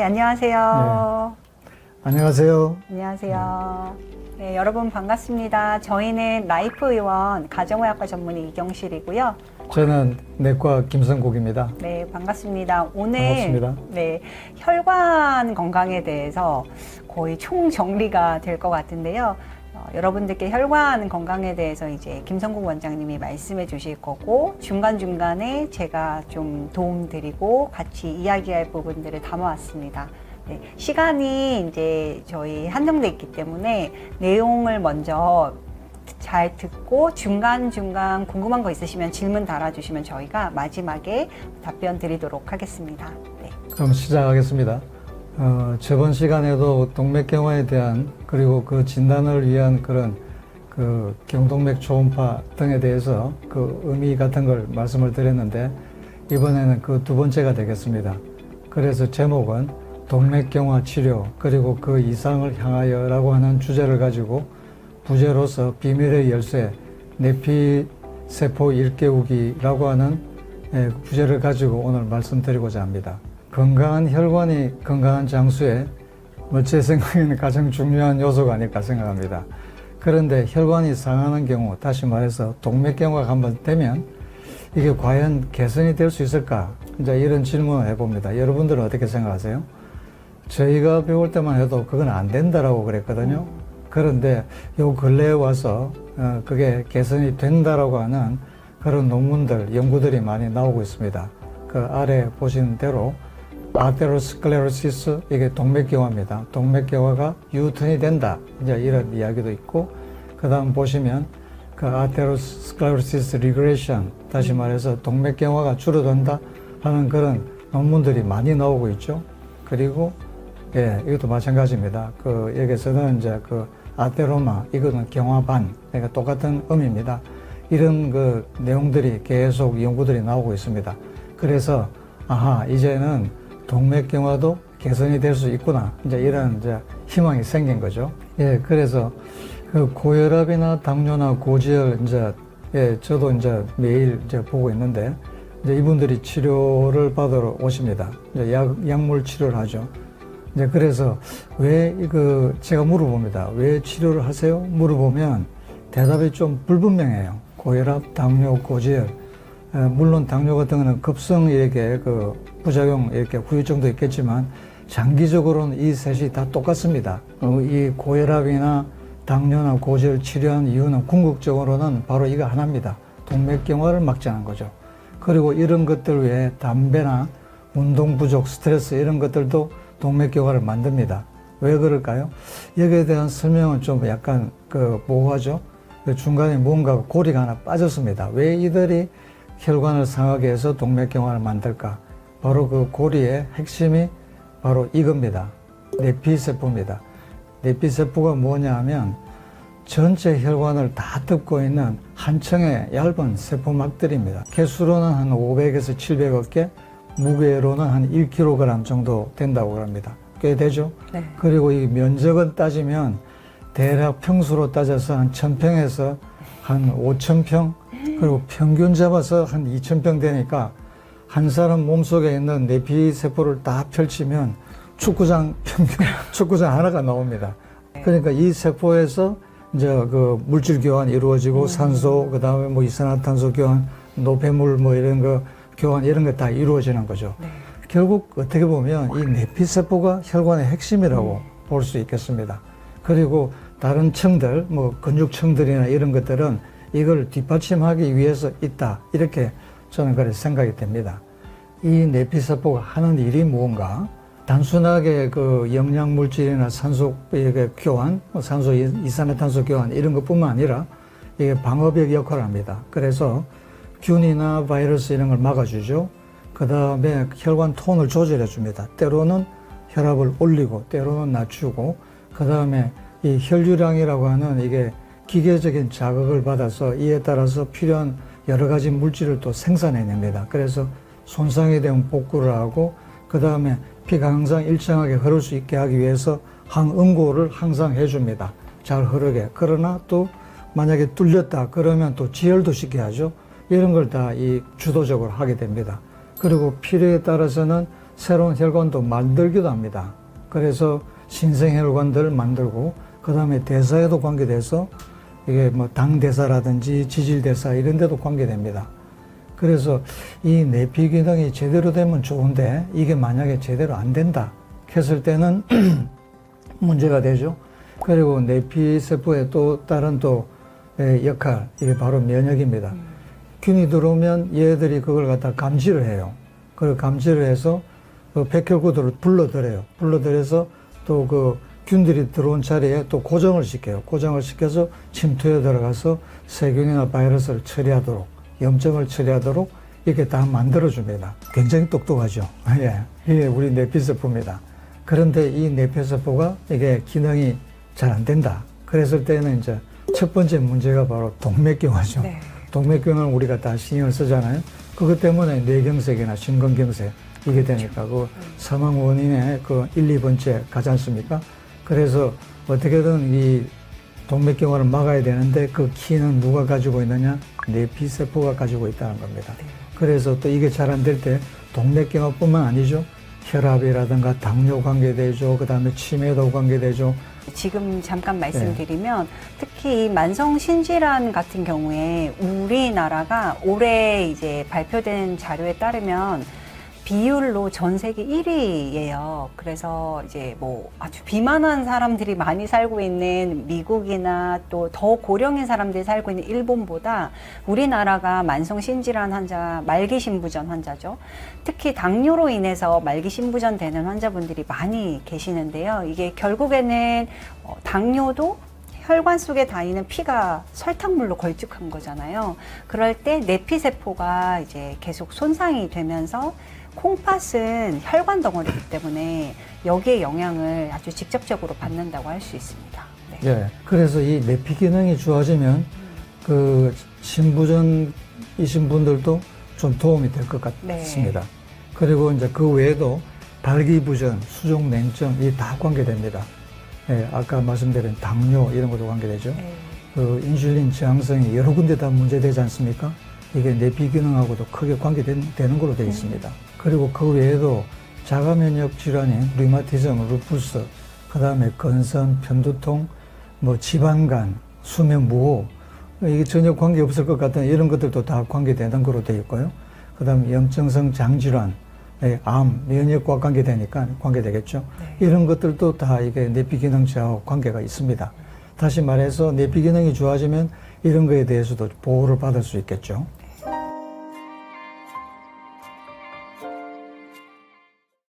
안녕하세요. 안녕하세요. 안녕하세요. 네, 여러분 반갑습니다. 저희는 라이프 의원 가정의학과 전문의 이경실이고요. 저는 내과 김성국입니다. 네, 반갑습니다. 오늘 반갑습니다. 네, 혈관 건강에 대해서 거의 총정리가 될 것 같은데요. 여러분들께 혈관 건강에 대해서 이제 김성국 원장님이 말씀해 주실 거고, 중간중간에 제가 좀 도움 드리고 같이 이야기할 부분들을 담아왔습니다. 네, 시간이 이제 저희 한정돼 있기 때문에 내용을 먼저 잘 듣고 중간중간 궁금한 거 있으시면 질문 달아주시면 저희가 마지막에 답변 드리도록 하겠습니다. 네. 그럼 시작하겠습니다. 저번 시간에도 동맥경화에 대한 그리고 그 진단을 위한 그런 그 경동맥 초음파 등에 대해서 그 의미 같은 걸 말씀을 드렸는데, 이번에는 그 두 번째가 되겠습니다. 그래서 제목은 동맥경화 치료 그리고 그 이상을 향하여라고 하는 주제를 가지고 부제로서 비밀의 열쇠 내피세포 일깨우기라고 하는 부제를 가지고 오늘 말씀드리고자 합니다. 건강한 혈관이 건강한 장수에 제 생각에는 가장 중요한 요소가 아닐까 생각합니다. 그런데 혈관이 상하는 경우, 다시 말해서 동맥경화가 한번 되면 이게 과연 개선이 될 수 있을까? 이제 이런 질문을 해봅니다. 여러분들은 어떻게 생각하세요? 저희가 배울 때만 해도 그건 안 된다라고 그랬거든요. 그런데 요 근래에 와서 그게 개선이 된다라고 하는 그런 논문들, 연구들이 많이 나오고 있습니다. 그 아래 보시는 대로 아테로스클레로시스, 이게 동맥경화입니다. 동맥경화가 유턴이 된다, 이제 이런 이야기도 있고, 그 다음 보시면 그 아테로스클레로시스 리그레션, 다시 말해서 동맥경화가 줄어든다 하는 그런 논문들이 많이 나오고 있죠. 그리고 이것도 마찬가지입니다. 여기서는 이제 그 아테로마, 이거는 경화반, 그러니까 똑같은 의미입니다. 이런 그 내용들이 계속 연구들이 나오고 있습니다. 그래서 이제는 동맥경화도 개선이 될 수 있구나, 이제 이런 이제 희망이 생긴 거죠. 그래서 그 고혈압이나 당뇨나 고지혈 저도 이제 매일 이제 보고 있는데, 이제 이분들이 치료를 받으러 오십니다. 이제 약물 치료를 하죠. 이제 그래서 제가 물어봅니다. 왜 치료를 하세요? 물어보면 대답이 좀 불분명해요. 고혈압, 당뇨, 고지혈. 물론 당뇨 같은 거는 급성 이렇게 그 부작용, 이렇게 후유증도 있겠지만 장기적으로는 이 셋이 다 똑같습니다. 이 고혈압이나 당뇨나 고지혈 치료한 이유는 궁극적으로는 바로 이거 하나입니다. 동맥경화를 막자는 거죠. 그리고 이런 것들 외에 담배나 운동 부족, 스트레스 이런 것들도 동맥경화를 만듭니다. 왜 그럴까요? 여기에 대한 설명은 좀 약간 모호하죠. 중간에 뭔가 고리가 하나 빠졌습니다. 왜 이들이 혈관을 상하게 해서 동맥경화를 만들까? 바로 그 고리의 핵심이 바로 이겁니다. 내피세포입니다. 내피세포가 뭐냐 하면 전체 혈관을 다 덮고 있는 한 층의 얇은 세포막들입니다. 개수로는 한 500에서 700억 개, 무게로는 한 1kg 정도 된다고 합니다. 꽤 되죠? 네. 그리고 이 면적은 따지면 대략 평수로 따져서 한 1000평에서 한 5000평, 그리고 평균 잡아서 한 2000평 되니까 한 사람 몸속에 있는 내피세포를 다 펼치면 축구장 하나가 나옵니다. 그러니까 이 세포에서 이제 그 물질 교환이 이루어지고 산소, 그 다음에 뭐 이산화탄소 교환, 노폐물 뭐 이런 거 교환, 이런 거 다 이루어지는 거죠. 네. 결국 어떻게 보면 이 내피세포가 혈관의 핵심이라고 볼 수 있겠습니다. 그리고 다른 층들, 뭐 근육층들이나 이런 것들은 이걸 뒷받침하기 위해서 있다, 이렇게 저는 그렇게 생각이 됩니다. 이 내피세포가 하는 일이 무언가, 단순하게 그 영양물질이나 산소 교환, 산소 이산화탄소 교환 이런 것뿐만 아니라 이게 방어벽 역할을 합니다. 그래서 균이나 바이러스 이런 걸 막아주죠. 그 다음에 혈관 톤을 조절해 줍니다. 때로는 혈압을 올리고 때로는 낮추고, 그 다음에 이 혈류량이라고 하는 이게 기계적인 자극을 받아서 이에 따라서 필요한 여러 가지 물질을 또 생산해냅니다. 그래서 손상이 되면 복구를 하고, 그 다음에 피가 항상 일정하게 흐를 수 있게 하기 위해서 항응고를 항상 해줍니다. 잘 흐르게. 그러나 또 만약에 뚫렸다 그러면 또 지혈도 쉽게 하죠. 이런 걸 다 이 주도적으로 하게 됩니다. 그리고 필요에 따라서는 새로운 혈관도 만들기도 합니다. 그래서 신생혈관들을 만들고 그 다음에 대사에도 관계돼서 이게 뭐 당대사라든지 지질대사 이런 데도 관계됩니다. 그래서 이 내피 기능이 제대로 되면 좋은데 이게 만약에 제대로 안 된다 했을 때는 문제가 되죠. 그리고 내피세포의 또 다른 또 역할, 이게 바로 면역입니다. 균이 들어오면 얘들이 그걸 갖다 감지를 해요. 그걸 감지를 해서 그 백혈구들을 불러들여요. 불러들여서 또 그 균들이 들어온 자리에 또 고정을 시켜요. 고정을 시켜서 침투에 들어가서 세균이나 바이러스를 처리하도록, 염증을 처리하도록 이렇게 다 만들어줍니다. 굉장히 똑똑하죠. 예. 이게 우리 내피세포입니다. 그런데 이 내피세포가 이게 기능이 잘 안 된다. 그랬을 때는 이제 첫 번째 문제가 바로 동맥경화죠. 네. 동맥경화는 우리가 다 신경을 쓰잖아요. 그것 때문에 뇌경색이나 심근경색 이게 되니까 그 사망 원인의 그 1, 2번째 가지 않습니까? 그래서 어떻게든 이 동맥경화를 막아야 되는데 그 키는 누가 가지고 있느냐? 내피세포가 가지고 있다는 겁니다. 그래서 또 이게 잘 안 될 때 동맥경화뿐만 아니죠. 혈압이라든가 당뇨 관계되죠. 그 다음에 치매도 관계되죠. 지금 잠깐 말씀드리면 특히 이 만성 신질환 같은 경우에 우리나라가 올해 이제 발표된 자료에 따르면 비율로 전 세계 1위예요. 그래서 이제 뭐 아주 비만한 사람들이 많이 살고 있는 미국이나 또 더 고령인 사람들이 살고 있는 일본보다 우리나라가 만성 신질환 환자, 말기 신부전 환자죠. 특히 당뇨로 인해서 말기 신부전 되는 환자분들이 많이 계시는데요. 이게 결국에는 당뇨도 혈관 속에 다니는 피가 설탕물로 걸쭉한 거잖아요. 그럴 때 내피세포가 이제 계속 손상이 되면서 콩팥은 혈관 덩어리이기 때문에 여기에 영향을 아주 직접적으로 받는다고 할 수 있습니다. 네. 예. 그래서 이 내피 기능이 좋아지면 그 신부전이신 분들도 좀 도움이 될 것 같습니다. 네. 그리고 이제 그 외에도 발기부전, 수족냉증 이 다 관계됩니다. 예, 아까 말씀드린 당뇨 이런 것도 관계되죠. 네. 그 인슐린 저항성이 여러 군데 다 문제되지 않습니까? 이게 내피 기능하고도 크게 관계되는 걸로 되어 있습니다. 그리고 그 외에도 자가면역 질환인 류마티즘, 루푸스, 그 다음에 건선, 편두통, 뭐 지방간, 수면 무호, 이게 전혀 관계 없을 것 같은 이런 것들도 다 관계되는 걸로 되어 있고요. 그 다음에 염증성 장질환, 암, 면역과 관계되니까 관계되겠죠. 네. 이런 것들도 다 이게 내피 기능 저하고 관계가 있습니다. 다시 말해서 내피 기능이 좋아지면 이런 거에 대해서도 보호를 받을 수 있겠죠.